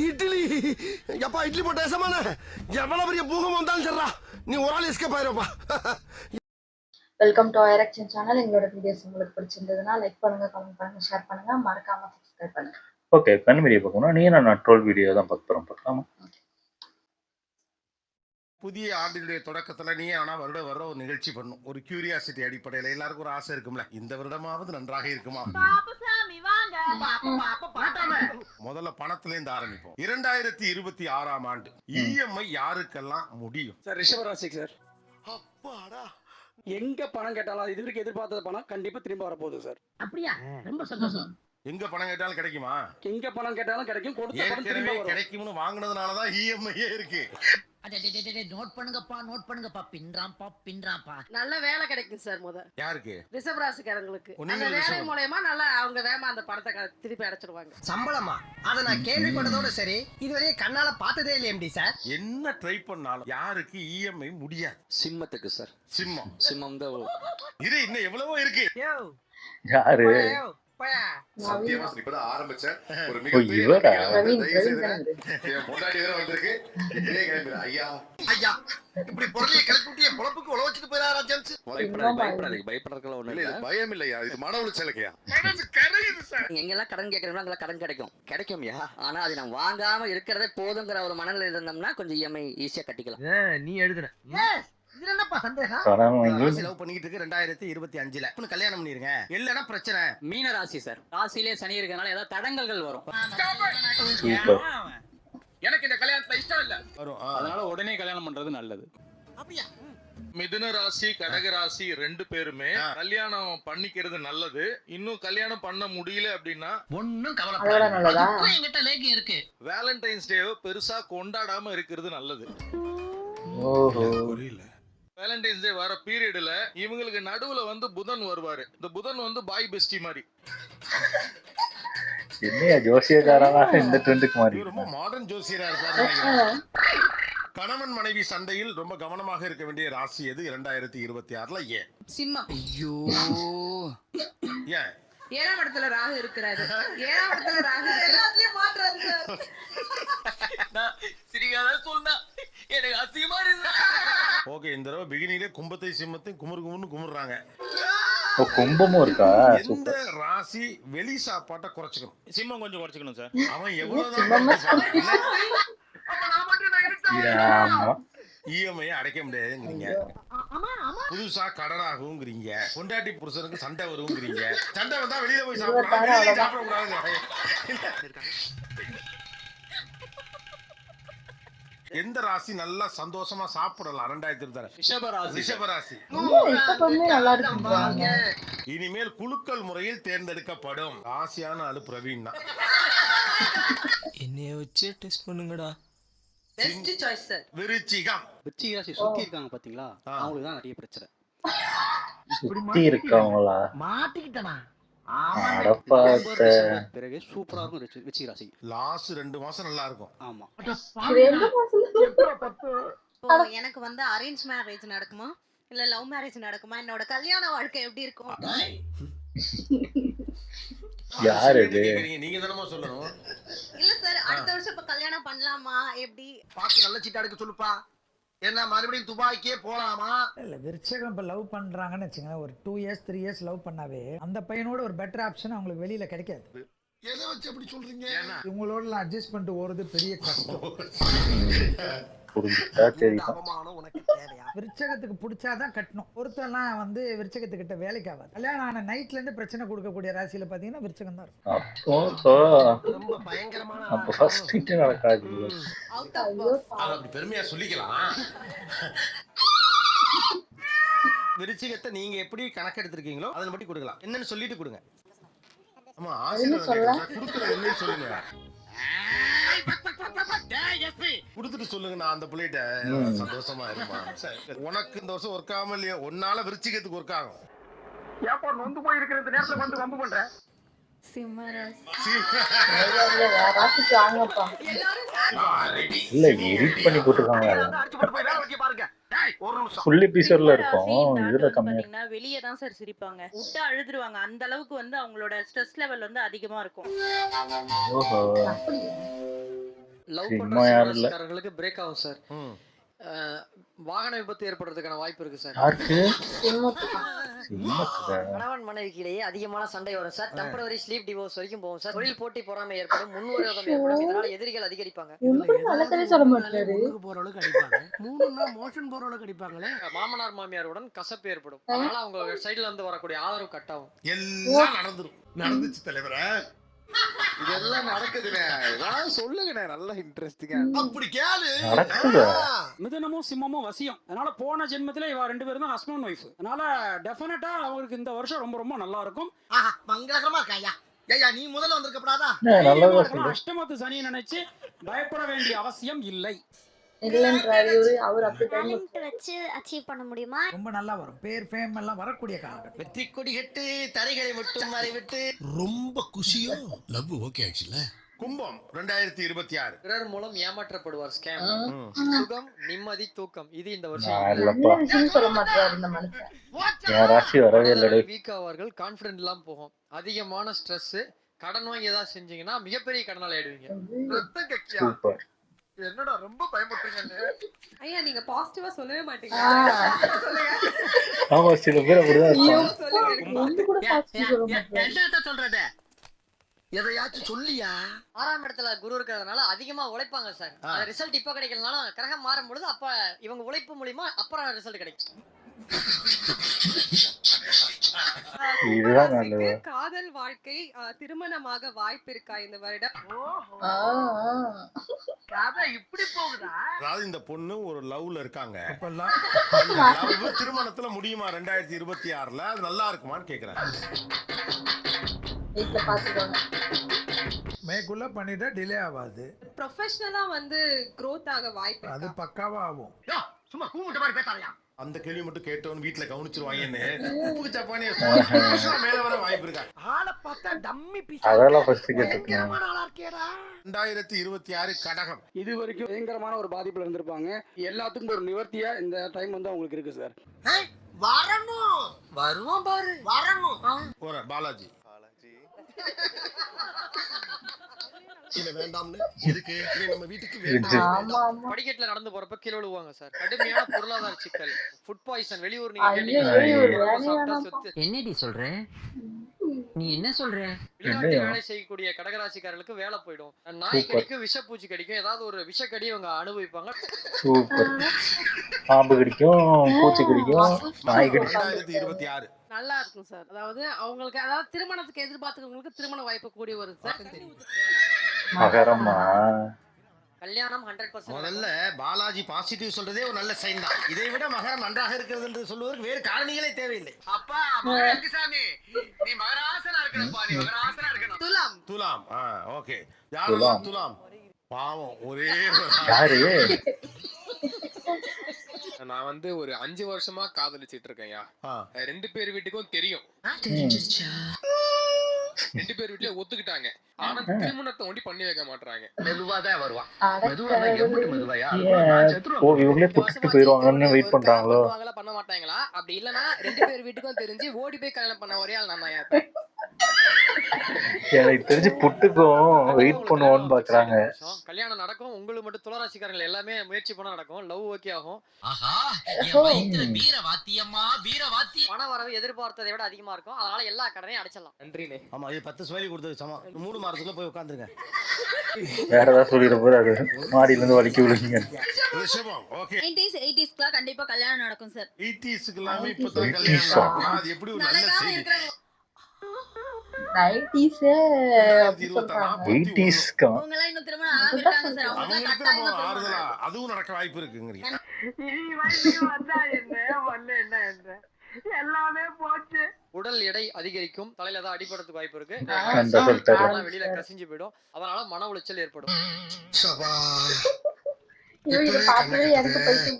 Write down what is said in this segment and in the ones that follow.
இட்லி எப்பா இட்லி போட்ட சமான எவ்வளவு பெரிய பூகம் வந்தாலும் சரிடா நீ ஒரு ஆள் எஸ்கேப் ஆயிருப்பா. வெல்கம் டு ஐரக்ஷன் சேனல். எங்களோட வீடியோஸ் உங்களுக்கு பிடிச்சிருந்ததுன்னா லைக் பண்ணுங்க, கமெண்ட் பண்ணுங்க, ஷேர் பண்ணுங்க, மறக்காம சப்ஸ்கிரைப் பண்ணுங்க. ஓகே, கண் வீடியோ பார்க்கணும். நீ நான் ட்ரோல் வீடியோ தான் பார்க்கலாமா? புதிய ஆண்டினுடைய தொடக்கத்துல நீ ஆனா வருட ஒரு நிகழ்ச்சி பண்ணும். ஒரு கியூரியாசிட்டி அடிப்படையில எல்லாருக்கும் ஒரு ஆசை இருக்கும்ல, இந்த வருடமாவது நன்றாக இருக்குமா. முதல்ல பணத்துல இருந்து ஆரம்பிப்போம். 2026ஆம் ஆண்டு இஎம்ஐ யாருக்கெல்லாம் முடியும்? சார் ரிஷபராசிக்கு சார். அப்பாடா, எங்க பணம் கேட்டாலும் இது வரைக்கும் எதிர்பார்த்தது பணம் கண்டிப்பா திரும்ப வரப்போகுது சார். அப்படியா? ரொம்ப சந்தோஷம். எங்க பணம் கேட்டாலும் கிடைக்குமா? எங்க பணம் கேட்டாலும் கிடைக்கும். கொடுத்த பணம் திரும்ப வரும். கிடைக்கும்னு வாங்குனதுனாலதான் இஎம்ஐயே இருக்கு. நோட் பண்ணுங்கப்பா, பின்றாம்பா. நல்ல வேலை கிடைக்கும் சார். யாருக்கு? ரிஷபராசிக்காரங்களுக்கு. அந்த வேலை மூலமா நல்லா அவங்க வேமா அந்த பணத்தை திருப்பி அடைச்சிடுவாங்க. சம்பளமா? அத நான் கேள்விப்பட்டதோட சரி, இதுவரையும் கண்ணால பார்த்ததே இல்லையே சார். என்ன ட்ரை பண்ணாலும் யாருக்கு இஎம்ஐ முடியாது? சிம்மத்துக்கு சார். சிம்மம் தான். இது இன்னும் எவ்வளவோ இருக்கு. யாரு? சத்தியமா இப்பதான் ஆரம்பிச்சேன். ஒரு மிகப்பெரிய முன்னாடி வேற வந்திருக்கு. ஐயா ஐயா இப்படி பொருளையை கிளப்பிட்டு என் பொழப்புக்கு உழ வச்சுட்டு போயிடாரா ஜெம்ஸ்? பயப்படுறதுல ஒண்ணு இல்ல. பயம் இல்லையா, இது மன உளைச்சலுக்கையா? மனசு கரையுது சார். எங்கெல்லாம் கடன் கேட்கறோம்னா அங்கெல்லாம் கடன் கிடைக்கும்யா. ஆனா அது நம்ம வாங்காம இருக்கிறதே போதுங்கிற ஒரு மனநிலை இருந்தோம்னா கொஞ்சம் இஎம்ஐ ஈஸியா கட்டிக்கலாம். நீ எழுதுற இதுல என்னப்பா சந்தேகம்? லவ் பண்ணிட்டு இருக்கு 2025ல கல்யாணம் பண்ணிருங்க, இல்லன்னா பிரச்சனை. மீன ராசி சார். ராசியிலே சனி இருக்கனால ஏதாவது தடங்கல்கள் வரும். எனக்கு இந்த கல்யாணத்துல இஷ்டம் இல்ல வரும். அதனால உடனே கல்யாணம் பண்றது நல்லது. அப்படியா? மிதுன ராசி கடக ராசி ரெண்டு பேருமே கல்யாணம் பண்ணிக்கிறது நல்லது. இன்னும் கல்யாணம் பண்ண முடியல அப்படின்னா ஒண்ணும் கவலைப்படாத, என்கிட்ட லேகி இருக்கு. வேலண்டைன்ஸ் டேவை பெருசா கொண்டாடாம இருக்கிறது நல்லது. வேலண்டைன்ஸ் டே வர பீரியட்ல இவங்களுக்கு நடுவுல வந்து புதன் வருவாரு. இந்த புதன் வந்து பாய் பெஸ்டி மாதிரி. என்னையா ஜோசியக்காரனா இந்த ட்ரெண்டுக்கு மாதிரி? ரொம்ப மாடர்ன் ஜோசியரா இருக்காரு. கணவன் மனைவி சண்டையில் ரொம்ப கவனமாக இருக்க வேண்டிய ராசி எது 2026ல? ஏன் சிம்மம். ஐயோ, ஏன்? 7ஆம் இடத்துல ராகு இருக்கிறாரு. 7ஆம் இடத்துல ராகு எல்லாத்துலயும் மாற்றாரு சார். சிரிக்காத சொன்னா எனக்கு அசிங்கமா இருக்கு. ஓகே, இந்த தடவை பிகினிலே கும்பத்தை சிம்மத்தை குமுன்னு குமுறாங்க. கும்பமும் இருக்கா? எந்த ராசி வெளி சாப்பாட்டை குறைச்சிக்கணும்? சிம்மம் கொஞ்சம் குறைச்சிக்கணும் சார். அவன் எவ்வளவுதான் இஎம்ஐ அடைக்க முடியாதுங்கிறீங்க, புதுசா கடன் ஆகுங்கிறீங்க, பொண்டாட்டி புருஷனுக்கு சண்டை வருங்கிறீங்க. சண்டை வந்தா வெளியில போய் சாப்பிடக்கூடாது. எந்த ராசி நல்லா சந்தோஷமா சாப்பிடலாம் 2026? ரிஷபராசி. இனிமேல் குலுக்கல் முறையில் தேர்ந்தெடுக்கப்படும் ராசியான ஆளு பிரவீன் தான். என்னைய வச்சு டெஸ்ட் பண்ணுங்கடா. Best choice sir. விருச்சிகம். விருச்சிக ராசி சுத்தி இருக்காங்க பாத்தீங்களா, அவங்களுக்கு தான் நிறைய பிரச்சனை. சுத்தி இருக்கவங்களா? மாட்டிக்கிட்டனா? பிறகு சூப்பரா இருக்கும் விருச்சிக ராசி. லாஸ்ட் 2 மாசம் நல்லா இருக்கும். ஆமா. எனக்கு வந்து அரேஞ்ச் மேரேஜ் நடக்குமா இல்ல லவ் மேரேஜ் நடக்குமா? என்னோட கல்யாண வாழ்க்கை எப்படி இருக்கும்? யாரு இது? நீங்க தானமா சொல்லணும். இல்ல சார், அடுத்த வருஷம் இப்ப கல்யாணம் பண்ணலாமா எப்படி? பாத்து நல்ல சீட்டா எடுக்க சொல்லுப்பா. என்ன மறுபடியும் துபாய்க்கே போலாமா? இல்ல விருச்சகம் இப்ப லவ் பண்றாங்கன்னு வச்சுங்க, ஒரு 2 இயர்ஸ் 3 இயர்ஸ் லவ் பண்ணாவே அந்த பையனோட ஒரு பெட்டர் ஆப்ஷன் அவங்களுக்கு வெளியில கிடைக்காது. எதை வச்சு அப்படி சொல்றீங்க? இவங்களோட அட்ஜஸ்ட் பண்ணிட்டு ஓடுறது பெரிய கஷ்டம். அவமானம் உனக்கு தேவையா? விருச்சகத்துக்கு பிடிச்சாதான் கட்டணும். ஒருத்தெல்லாம் வந்து விருச்சகத்துக்கிட்ட வேலைக்கு ஆகாது. கல்யாணம் ஆன நைட்ல இருந்து பிரச்சனை கொடுக்கக்கூடிய ராசியில பாத்தீங்கன்னா விருச்சகம் தான் இருக்கும். ரொம்ப பயங்கரமான அப்ப ஃபர்ஸ்ட் நைட் நடக்காது. அப்படி பெருமையா சொல்லிக்கலாம். விருச்சிகத்தை நீங்க எப்படி கணக்கு எடுத்திருக்கீங்களோ அதன் படி கொடுக்கலாம். என்னன்னு சொல்லிட்டு கொடுங்க. ஆமா, ஆசீர்வாதம் கொடுக்குற என்னன்னு சொல்லுங்க. குடுத்துட்டு சொல்லுங்க, நான் அந்த பிள்ளைகிட்ட சந்தோஷமா இருப்பான். உனக்கு இந்த வருஷம் ஒர்க் ஆகாம இல்லையா? ஒன்னால விருச்சிகத்துக்கு ஒர்க் ஆகும். ஏப்பா நொந்து போய் இருக்கிற இந்த நேரத்துல வந்து வம்பு பண்ற? இல்ல எடிட் பண்ணி போட்டுருக்காங்க. அடிச்சு போட்டு போய் வேலை வைக்க பாருங்க. ஒரு நிமிஷம். ஃபுல் எபிசோட்ல இருக்கும் இதுல கம்மியா பாத்தீங்கன்னா வெளியே தான் சார் சிரிப்பாங்க, விட்டா அழுதுருவாங்க. அந்த அளவுக்கு வந்து அவங்களோட ஸ்ட்ரெஸ் லெவல் வந்து அதிகமா இருக்கும். ஓஹோ லவ் சினிமா பண்ற யாரும் இல்ல. சிவராசிக்காரர்களுக்கு பிரேக் ஆகும் சார். வாகன விபத்து ஏற்படுறதுக்கான வாய்ப்பு இருக்கு சார். யாருக்கு சிம்மத்துக்கு. சிம்மத்துக்கா? கணவன் மனைவிக்கு இடையே அதிகமான சண்டை வரும் சார். டெம்பரவரி ஸ்லீப் டிவோர்ஸ் வரைக்கும் போகும் சார். தொழில் போட்டி பொறாமை ஏற்படும், முன்விரோதம் ஏற்படும். இதனால எதிரிகள் அதிகரிப்பாங்க. ஒன்றும் நல்லதானே சொல்ல மாட்டாரு. போற அளவுக்கு அடிப்பாங்க. 3ன்னா மோஷன் போற அளவுக்கு அடிப்பாங்களே. மாமனார் மாமியாருடன் கசப்பு ஏற்படும். அதனால அவங்க சைடுல இருந்து வரக்கூடிய ஆதரவு கட் ஆகும். எல்லாம் நடந்துச்சு தலைவரே. இதெல்லாம் நடக்குதுண்ணே. ஏதாவது சொல்லுங்கண்ணே, நல்லா இன்ட்ரெஸ்டிங்கா. அப்படி கேளு. நடக்குதா? மிதுனமும் சிம்மமும் வசியம். அதனால போன ஜென்மத்துல இவ 2 பேரும் தான் ஹஸ்பண்ட் ஒய்ஃப். அதனால டெஃபினட்டா அவங்களுக்கு இந்த வருஷம் ரொம்ப ரொம்ப நல்லா இருக்கும். ஆஹா மங்களகரமா இருக்கா ஐயா. ஐயா நீ முதல்ல வந்திருக்கப்படாதா? நல்லதா சொல்லு. அஷ்டமத்து சனியை நினைச்சு பயப்பட வேண்டிய அவசியம் இல்லை. இல்லைன்றாரு இவரு. அவர் அப்படி டைம் வச்சு அச்சீவ் பண்ண முடியுமா? ரொம்ப நல்லா வரும். பேர் ஃபேம் எல்லாம் வரக்கூடிய காலகட்டம். வெற்றி கொடி கட்டு தரைகளை மட்டும் மாறி விட்டு ரொம்ப குஷியோ லவ் ஓகே ஆச்சுல. கும்பம் 2026. பிறர் மூலம் ஏமாற்றப்படுவார். ஸ்கேம். சுகம், நிம்மதி, தூக்கம். இது இந்த வருஷம் நான் இல்லப்பா. விஷயம் சொல்ல மாட்டாரு இந்த மனுஷன். என் ராசி வரவே இல்லடே. வீக் ஆவார்கள், கான்ஃபிடென்ட் இல்லாம போகும். அதிகமான ஸ்ட்ரெஸ், கடன் வாங்கி ஏதாவது செஞ்சீங்கன்னா மிகப்பெரிய கடனால ஆயிடுவீங்க. சூப்பர். என்னடா ரொம்ப பயமுறுத்துறீங்க. ஐயா நீங்க பாசிட்டிவா சொல்லவே மாட்டீங்க. ஆமா சில பேர் அப்படிதான் இருப்பாங்க. ஒன்று கூட பாசிட்டிவ் சொல்ல மாட்டாரு. என்ன சொல்றது? எதையாச்சும் சொல்லியா? 6ஆம் இடத்துல குரு இருக்கிறதுனால அதிகமா உழைப்பாங்க சார். ரிசல்ட் இப்ப கிடைக்கலனாலும் கிரகம் மாறும் பொழுது அப்ப இவங்க உழைப்பு மூலியமா அப்புறம் ரிசல்ட் கிடைக்கும். இதுதான் நல்லது. காதல் வாழ்க்கை திருமணமாக வாய்ப்பு இருக்கா இந்த வருடம்? கதை இப்படி போகுதா? அதாவது இந்த பொண்ணு ஒரு லவ்ல இருக்காங்க. அப்பெல்லாம் லவ் திருமணத்துல முடியுமா 2026ல? அது நல்லா இருக்குமான்னு கேக்குறேன். வீட்டுல பாத்துக்கோங்க. மேக்குள்ள பண்ணிட்டா டிலே ஆகாது. ப்ரொஃபஷனலா வந்து growth ஆக வாய்ப்பு அது பக்காவா ஆகும். சும்மா கூமுட்ட மாதிரி பேசாதயா. அந்த கேள்வி மட்டும் கேட்டவன் வீட்டுல கவனிச்சிருவாங்கன்னு உப்புக்கு சப்பானே மேல வர வாய்ப்பு இருக்கா? ஆளை பார்த்தா டம்மி பீஸ். அதெல்லாம் ஃபர்ஸ்ட் கேட்டுக்கணும். ஆளா இருக்கேடா. 2026 கடகம். இது வரைக்கும் பயங்கரமான ஒரு பாதிப்புல இருந்திருப்பாங்க. எல்லாத்துக்கும் ஒரு நிவர்த்தியா இந்த டைம் வந்து அவங்களுக்கு இருக்கு சார். வரணும். வருவான் பாரு. வரணும். போற பாலாஜி. இல்ல வேண்டாம்னு எதுக்கு நீ நம்ம வீட்டுக்கு வேண்டாம். ஆமா ஆமா. படிக்கட்டுல நடந்து போறப்ப கீழ விழுவாங்க சார். கடுமையான பொருளாதார சிக்கல், ஃபுட் பாய்சன். வெளியூர் நீங்க ஐயோ கேட்டீங்க. என்னடி சொல்ற? நீ என்ன சொல்ற? வெளிநாட்டு வேலை செய்யக்கூடிய கடகராசிக்காரர்களுக்கு வேலை போயிடும். நாய் கடிக்கும், விஷப்பூச்சி கடிக்கும், ஏதாவது ஒரு விஷக்கடி இவங்க அனுபவிப்பாங்க. சூப்பர். பாம்பு கடிக்கும், பூச்சி கடிக்கும், நாய் கடிக்கும். 2026 நல்லா இருக்கும் சார். அதாவது அவங்களுக்கு அதாவது திருமணத்துக்கு எதிர்பார்த்தவங்களுக்கு திருமண வாய்ப்பு கூடி வரும் சார். மகரமா கல்யாணம் 100%. முதல்ல பாலாஜி பாசிட்டிவ் சொல்றதே ஒரு நல்ல சைன் தான். இதை விட மகரம் நன்றாக இருக்கிறது என்று சொல்வதற்கு வேறு காரணிகளே தேவையில்லை. அப்பா மகராசனாமி நீ மகராசனா இருக்கணும்பா. நீ மகராசனா இருக்கணும். துலாம் துலாம். ஓகே. யாரெல்லாம் துலாம்? பாவம் ஒரே யாரு? நான் வந்து ஒரு 5 வருஷமா காதலிச்சிட்டு இருக்கேன்யா. 2 பேர் வீட்டுக்கும் தெரியும். 2 பேர் வீட்லயே ஒத்துக்கிட்டாங்க. ஆனா திருமணத்தை ஒண்டி பண்ணி வைக்க மாட்டாங்க. மெதுவாதான் வருவான். இவங்களே புட்டுட்டு போயிருவாங்கன்னு வெயிட் பண்றாங்களோ? பண்ண மாட்டாங்களா? அப்படி இல்லனா 2 பேர் வீட்டுக்கும் தெரிஞ்சு ஓடி போய் கல்யாணம் பண்ண ஒரே ஆள் நான் தான். எனக்கு தெரிஞ்சு புட்டுக்கும் வெயிட் பண்ணுவோம்னு பாக்குறாங்க. கல்யாணம் நடக்கும். உங்களுக்கு மட்டும் துளாராசிக்காரங்க எல்லாமே முயற்சி பண்ண நடக்கும். லவ் ஓகே ஆகும். ஆஹா என் வயித்துல வீரவாத்தியம்மா வீரவாத்தி. பண வரவு எதிர்பார்த்ததை விட அதிகமா இருக்கும். அதனால எல்லா கடனையும் அடைச்சிடலாம். நன்றினே. ஆமா இது 10 ஸ்மைலி கொடுத்தது சமம். 3 மாசத்துக்குள்ள போய் உட்கார்ந்துருங்க. வேற ஏதாவது சொல்லிட போது அது மாடியில இருந்து வலிக்க விழுங்க. ரிஷபம். ஓகே. 90s 80sக்குலாம் கண்டிப்பா கல்யாணம் நடக்கும் சார். 80sக்கு எல்லாமே இப்பதான் கல்யாணம். அது எப்படி ஒரு நல்ல செய்தி. 90s அப்படி சொல்றாங்க. 80sக்கா? அவங்க எல்லாம் இன்னும் திருமணம் ஆகாம இருக்காங்க சார். அவங்க எல்லாம் கட்டாயமா திருமணம் ஆறுதலா அதுவும் நடக்க வாய்ப்பு இருக்குங்கறீங்க. எல்லாமே போச்சு. உடல் எடை அதிகரிக்கும். தலையில ஏதாவது அடிபடுறதுக்கு வாய்ப்பு இருக்கு. வெளியில கசிஞ்சு போயிடும். அதனால மன உளைச்சல் ஏற்படும்.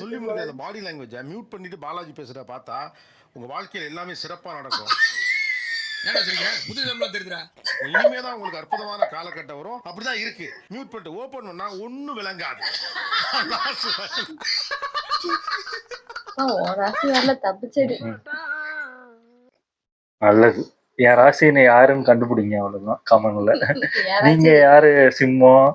சொல்லி முடியாத பாடி லாங்குவேஜ் மியூட் பண்ணிட்டு பாலாஜி பேசுறத பார்த்தா உங்க வாழ்க்கையில எல்லாமே சிறப்பா நடக்கும். இனிமேதான் உங்களுக்கு அற்புதமான காலகட்டம் வரும். அப்படிதான் இருக்கு. மியூட் பண்ணிட்டு ஓபன் பண்ணா ஒண்ணும் விளங்காது. உன் ராசி வரல தப்பிச்சடி. நல்லது. என் ராசின்னு யாருன்னு கண்டுபிடிங்க, அவ்வளவுதான் கமெண்ட்ல. என் நீங்க ராசி யாரு? சிம்மம்,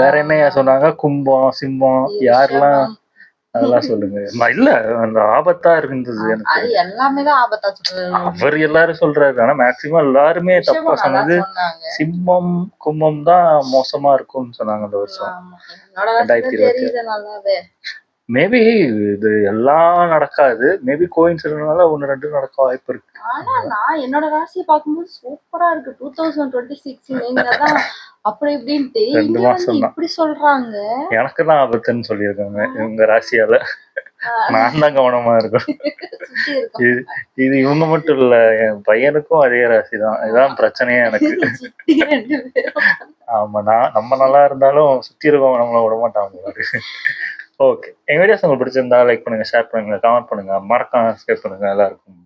வேற என்னையா சொன்னாங்க? கும்பம், சிம்மம், யாரெல்லாம் ரிஷபம். அதெல்லாம் சொல்லுங்க. இல்ல, அந்த ஆபத்தா இருந்தது அது எனக்கு. எல்லாமே தான் ஆபத்தா சொல்றது. அவர் எல்லாரும் சொல்றாரு, ஆனா மேக்சிமம் எல்லாருமே தப்பா ரிஷபம் நல்லா சொன்னது சொன்னாங்க. சிம்மம் கும்பம் தான் மோசமா இருக்கும்னு சொன்னாங்க இந்த வருஷம் ஆமா. என்னோட ராசி தான் 2026. தெரியுது நல்லாவே. மேபி இது எல்லாம் நடக்காது, மேபி கோயின்சிடென்ட்னால 1-2 நடக்க வாய்ப்பு இருக்கு. ஆனா நான் என்னோட ராசியை பார்க்கும்போது சூப்பரா இருக்கு. 2026 நீங்க தான் அப்படி இப்படின்ட்டு 2 இங்க வந்து மாசம் தான் இப்படி சொல்றாங்க. எனக்கு தான் ஆபத்துன்னு சொல்லியிருக்காங்க இவங்க ராசியால. நான் தான் கவனமா இருக்கணும். சுத்தி இருக்கோம். இது இது இவங்க மட்டும் இல்ல, என் பையனுக்கும் அதே ராசி தான். இதான் பிரச்சனையே எனக்கு. சித்தி 2 பேரும். ஆமா, நம்ம நல்லா இருந்தாலும் சுத்தி இருக்கவங்க நம்மள விட மாட்டாங்க. ஓகே, எங்க வீடியோஸ் உங்களுக்கு பிடிச்சிருந்தா லைக் பண்ணுங்க, ஷேர் பண்ணுங்க, கமெண்ட் பண்ணுங்க, மறக்காம சப்ஸ்கிரைப் பண்ணுங்க. எல்லாருக்கும்